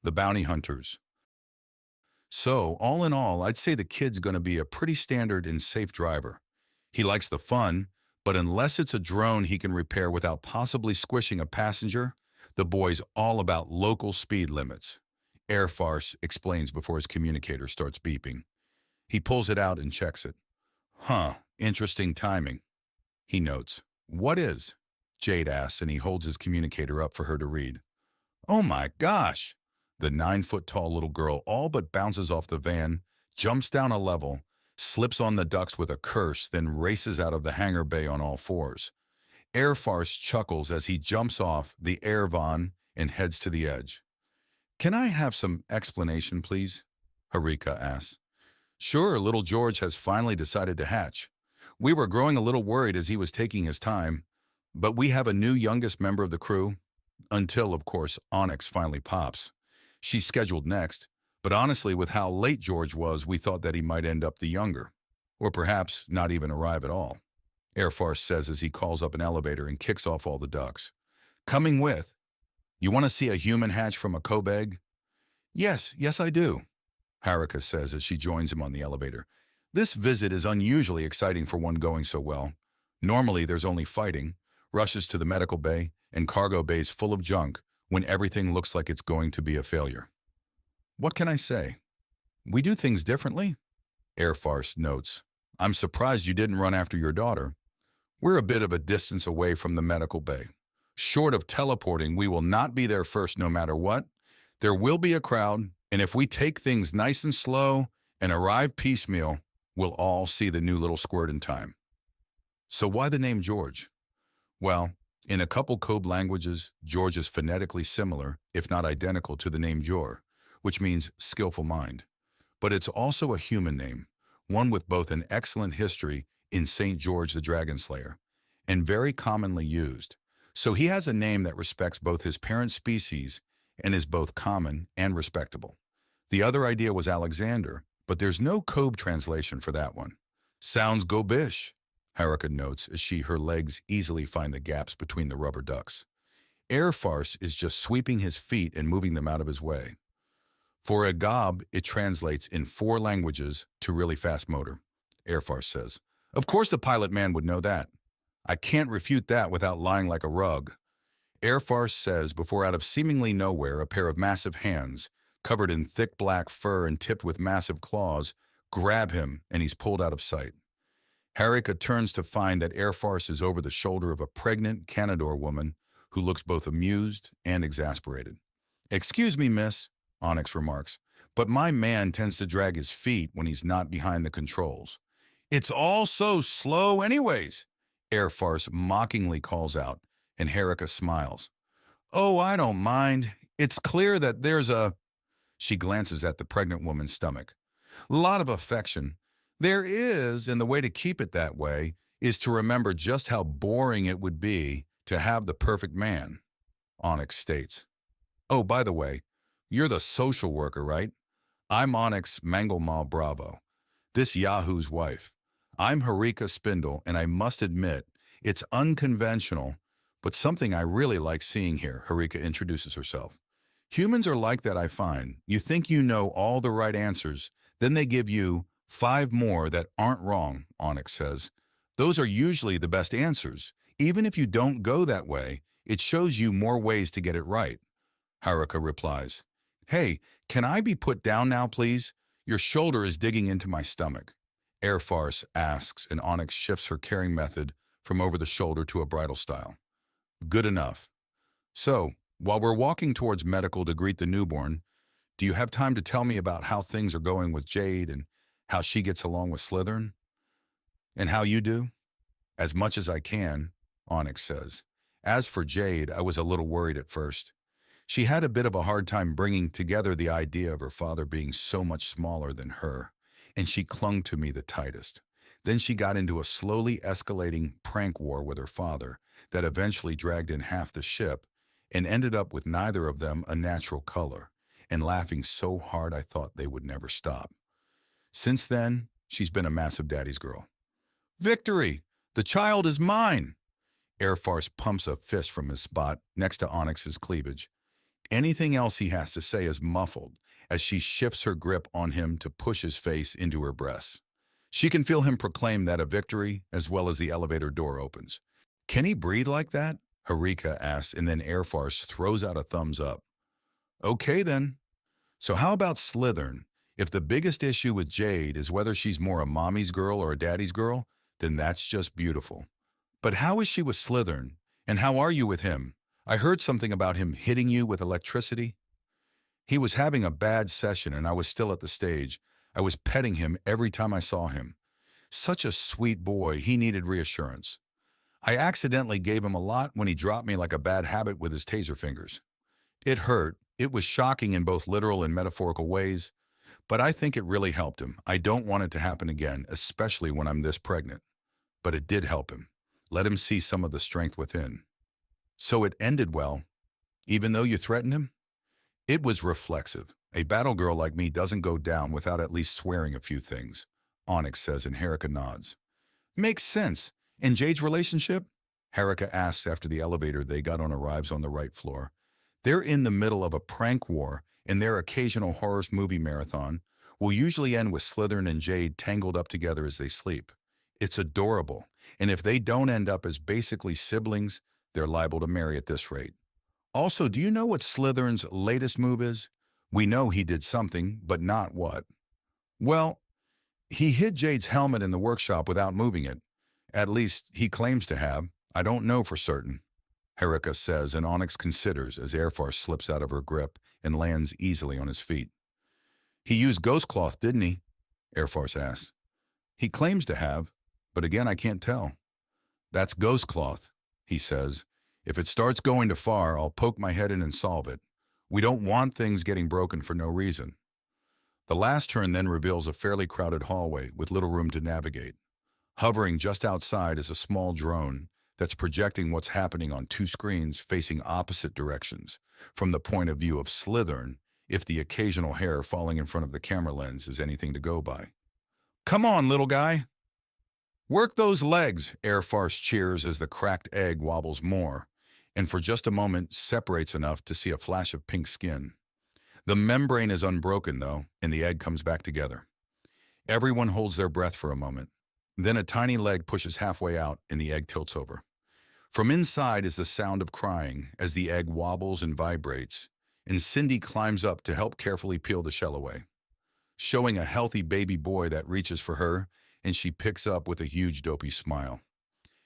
the bounty hunters. So, all in all, I'd say the kid's going to be a pretty standard and safe driver. He likes the fun, but unless it's a drone he can repair without possibly squishing a passenger, the boy's all about local speed limits. Air farce explains before his communicator starts beeping. He pulls it out and checks it. Huh, interesting timing. He notes. What is? Jade asks, and he holds his communicator up for her to read. Oh my gosh! The 9-foot-tall little girl all but bounces off the van, jumps down a level, slips on the ducts with a curse, then races out of the hangar bay on all fours. Air farce chuckles as he jumps off the Air Vaughan and heads to the edge. Can I have some explanation, please? Harika asks. Sure, little George has finally decided to hatch. We were growing a little worried as he was taking his time, but we have a new youngest member of the crew, until, of course, Onyx finally pops. She's scheduled next, but honestly, with how late George was, we thought that he might end up the younger, or perhaps not even arrive at all. Air farce says as he calls up an elevator and kicks off all the ducks. Coming with. You want to see a human hatch from a Kobe egg? Yes, I do, Harika says as she joins him on the elevator. This visit is unusually exciting for one going so well. Normally there's only fighting, rushes to the medical bay, and cargo bays full of junk when everything looks like it's going to be a failure. What can I say? We do things differently? Air farce notes. I'm surprised you didn't run after your daughter. We're a bit of a distance away from the medical bay. Short of teleporting, we will not be there first no matter what. There will be a crowd, and if we take things nice and slow and arrive piecemeal, we'll all see the new little squirt in time. So why the name George? Well, in a couple Kobe languages, George is phonetically similar, if not identical, to the name Jor, which means skillful mind. But it's also a human name, one with both an excellent history in St. George the Dragon Slayer, and very commonly used. So he has a name that respects both his parent species and is both common and respectable. The other idea was Alexander, but there's no Kobe translation for that one. Sounds go-bish, Harika notes as her legs easily find the gaps between the rubber ducks. Air farce is just sweeping his feet and moving them out of his way. For a gob, it translates in 4 languages to really fast motor, Air farce says. Of course the pilot man would know that. I can't refute that without lying like a rug. Air farce says before out of seemingly nowhere a pair of massive hands, covered in thick black fur and tipped with massive claws, grab him and he's pulled out of sight. Harika turns to find that Air farce is over the shoulder of a pregnant Canador woman who looks both amused and exasperated. Excuse me, miss, Onyx remarks, but my man tends to drag his feet when he's not behind the controls. It's all so slow anyways, Air farce mockingly calls out, and Harika smiles. Oh, I don't mind. It's clear that there's a... She glances at the pregnant woman's stomach. Lot of affection. There is, and the way to keep it that way is to remember just how boring it would be to have the perfect man, Onyx states. Oh, by the way, you're the social worker, right? I'm Onyx Mangowa Bravo, this Yahoo's wife. I'm Harika Spindle, and I must admit, it's unconventional, but something I really like seeing here, Harika introduces herself. Humans are like that, I find. You think you know all the right answers, then they give you 5 more that aren't wrong, Onyx says. Those are usually the best answers. Even if you don't go that way, it shows you more ways to get it right. Harika replies, Hey, can I be put down now, please? Your shoulder is digging into my stomach. Air farce asks, and Onyx shifts her carrying method from over the shoulder to a bridal style. Good enough. So, while we're walking towards medical to greet the newborn, do you have time to tell me about how things are going with Jade and how she gets along with Slytherin? And how you do? As much as I can, Onyx says. As for Jade, I was a little worried at first. She had a bit of a hard time bringing together the idea of her father being so much smaller than her, and she clung to me the tightest. Then she got into a slowly escalating prank war with her father that eventually dragged in half the ship and ended up with neither of them a natural color, and laughing so hard I thought they would never stop. Since then, she's been a massive daddy's girl. Victory! The child is mine! Air farce pumps a fist from his spot next to Onyx's cleavage. Anything else he has to say is muffled as she shifts her grip on him to push his face into her breasts. She can feel him proclaim that a victory as well as the elevator door opens. Can he breathe like that? Harika asks, and then Airfarce throws out a thumbs up. Okay then. So how about Slithern? If the biggest issue with Jade is whether she's more a mommy's girl or a daddy's girl, then that's just beautiful. But how is she with Slithern? And how are you with him? I heard something about him hitting you with electricity. He was having a bad session and I was still at the stage. I was petting him every time I saw him. Such a sweet boy, he needed reassurance. I accidentally gave him a lot when he dropped me like a bad habit with his taser fingers. It hurt. It was shocking in both literal and metaphorical ways, but I think it really helped him. I don't want it to happen again, especially when I'm this pregnant. But it did help him. Let him see some of the strength within. So it ended well, even though you threatened him? It was reflexive. A battle girl like me doesn't go down without at least swearing a few things, Onyx says and Harika nods. Makes sense. In Jade's relationship? Harika asks after the elevator they got on arrives on the right floor. They're in the middle of a prank war, and their occasional horror movie marathon will usually end with Slithern and Jade tangled up together as they sleep. It's adorable, and if they don't end up as basically siblings, they're liable to marry at this rate. Also, do you know what Slithern's latest move is? We know he did something, but not what. Well, he hid Jade's helmet in the workshop without moving it. At least, he claims to have. I don't know for certain. Harika says, and Onyx considers as Airfarce slips out of her grip and lands easily on his feet. He used ghost cloth, didn't he? Airfarce asks. He claims to have, but again I can't tell. That's ghost cloth, he says. If it starts going too far, I'll poke my head in and solve it. We don't want things getting broken for no reason. The last turn then reveals a fairly crowded hallway with little room to navigate. Hovering just outside is a small drone that's projecting what's happening on two screens facing opposite directions, from the point of view of Slithern, if the occasional hair falling in front of the camera lens is anything to go by. Come on, little guy. Work those legs, Airfarce cheers as the cracked egg wobbles more, and for just a moment separates enough to see a flash of pink skin. The membrane is unbroken, though, and the egg comes back together. Everyone holds their breath for a moment. Then a tiny leg pushes halfway out and the egg tilts over. From inside is the sound of crying as the egg wobbles and vibrates, and Cindy climbs up to help carefully peel the shell away, showing a healthy baby boy that reaches for her, and she picks up with a huge dopey smile.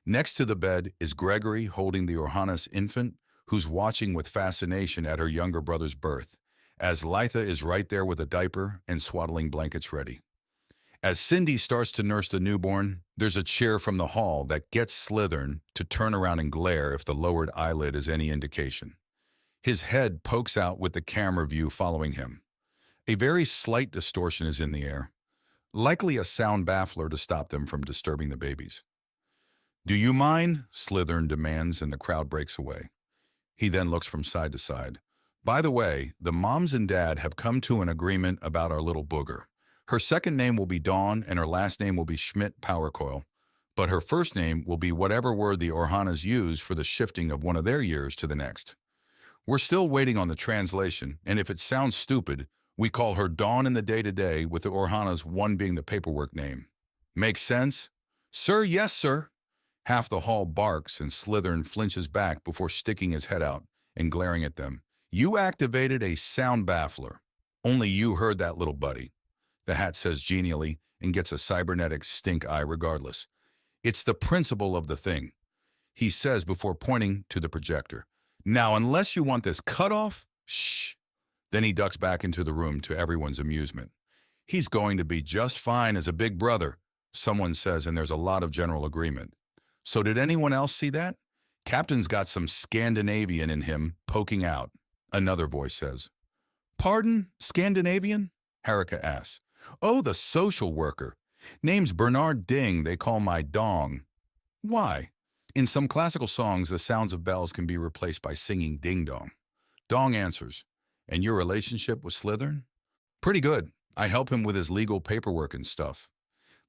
Next to the bed is Gregory holding the Orhanas infant, who's watching with fascination at her younger brother's birth, as Litha is right there with a diaper and swaddling blankets ready. As Cindy starts to nurse the newborn, there's a cheer from the hall that gets Slithern to turn around and glare if the lowered eyelid is any indication. His head pokes out with the camera view following him. A very slight distortion is in the air, likely a sound baffler to stop them from disturbing the babies. Do you mind? Slithern demands, and the crowd breaks away. He then looks from side to side. By the way, the moms and dad have come to an agreement about our little booger. Her second name will be Dawn, and her last name will be Schmidt Powercoil, but her first name will be whatever word the Orhanas use for the shifting of one of their years to the next. We're still waiting on the translation, and if it sounds stupid, we call her Dawn in the day-to-day, with the Orhanas one being the paperwork name. Makes sense? Sir, yes, sir. Half the hall barks, and Slithern flinches back before sticking his head out and glaring at them. You activated a sound baffler. Only you heard that, little buddy. The hat says genially and gets a cybernetic stink eye regardless. It's the principle of the thing, he says before pointing to the projector. Now, unless you want this cut off, shh. Then he ducks back into the room to everyone's amusement. He's going to be just fine as a big brother, someone says, and there's a lot of general agreement. So did anyone else see that? Captain's got some Scandinavian in him poking out, another voice says. Pardon? Scandinavian? Harika asks. Oh, the social worker. Name's Bernard Ding, they call my dong. Why? In some classical songs, the sounds of bells can be replaced by singing ding-dong. Dong answers, and your relationship with Slithern? Pretty good. I help him with his legal paperwork and stuff.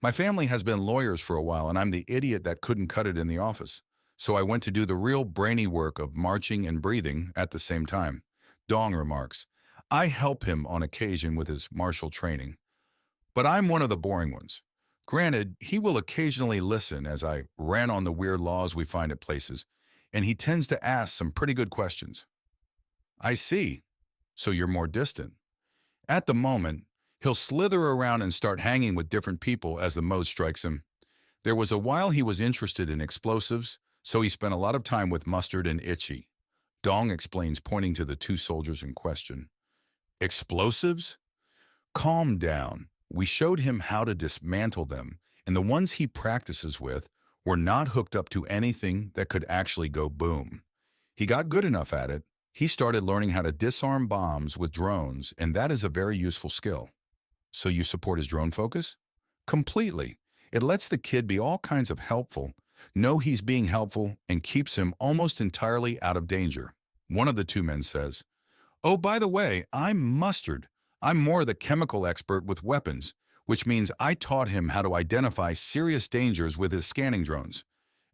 My family has been lawyers for a while, and I'm the idiot that couldn't cut it in the office. So I went to do the real brainy work of marching and breathing at the same time. Dong remarks. I help him on occasion with his martial training, but I'm one of the boring ones. Granted, he will occasionally listen as I rant on the weird laws we find at places, and he tends to ask some pretty good questions. I see. So you're more distant. At the moment, he'll slither around and start hanging with different people as the mode strikes him. There was a while he was interested in explosives, so he spent a lot of time with Mustard and Itchy. Dong explains, pointing to the two soldiers in question. Explosives? Calm down. We showed him how to dismantle them, and the ones he practices with were not hooked up to anything that could actually go boom. He got good enough at it. He started learning how to disarm bombs with drones, and that is a very useful skill. So you support his drone focus? Completely. It lets the kid be all kinds of helpful, know he's being helpful, and keeps him almost entirely out of danger. One of the two men says, "Oh, by the way, I'm Mustard. I'm more the chemical expert with weapons, which means I taught him how to identify serious dangers with his scanning drones.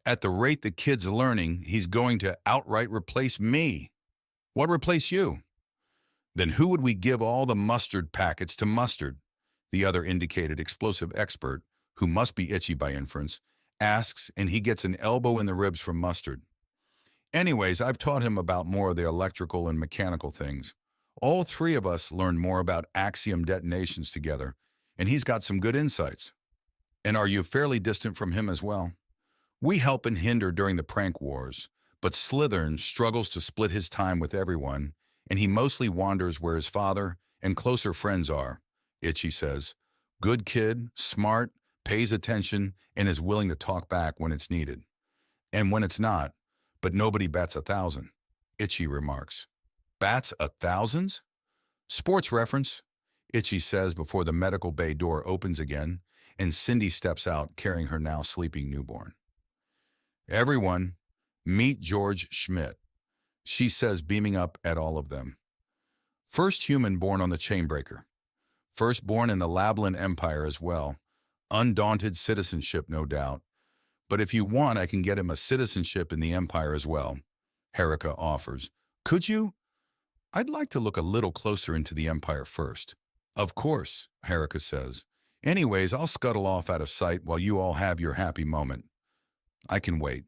At the rate the kid's learning, he's going to outright replace me." "What replace you?" "Then who would we give all the mustard packets to Mustard?" The other indicated explosive expert, who must be Itchy by inference, asks, and he gets an elbow in the ribs from Mustard. "Anyways, I've taught him about more of the electrical and mechanical things. All three of us learned more about axiom detonations together, and he's got some good insights." "And are you fairly distant from him as well?" "We help and hinder during the prank wars, but Slytherin struggles to split his time with everyone, and he mostly wanders where his father and closer friends are," Itchy says. "Good kid, smart, pays attention, and is willing to talk back when it's needed. And when it's not, but nobody bats 1,000, Itchy remarks. "Bats 1,000s? Sports reference," Itchy says before the medical bay door opens again, and Cindy steps out carrying her now sleeping newborn. "Everyone, meet George Schmidt," she says, beaming up at all of them. "First human born on the Chainbreaker. First born in the Lablin Empire as well. Undaunted citizenship, no doubt. But if you want, I can get him a citizenship in the Empire as well," Herika offers. "Could you?" "I'd like to look a little closer into the Empire first." "Of course," Herika says. "Anyways, I'll scuttle off out of sight while you all have your happy moment." "I can wait."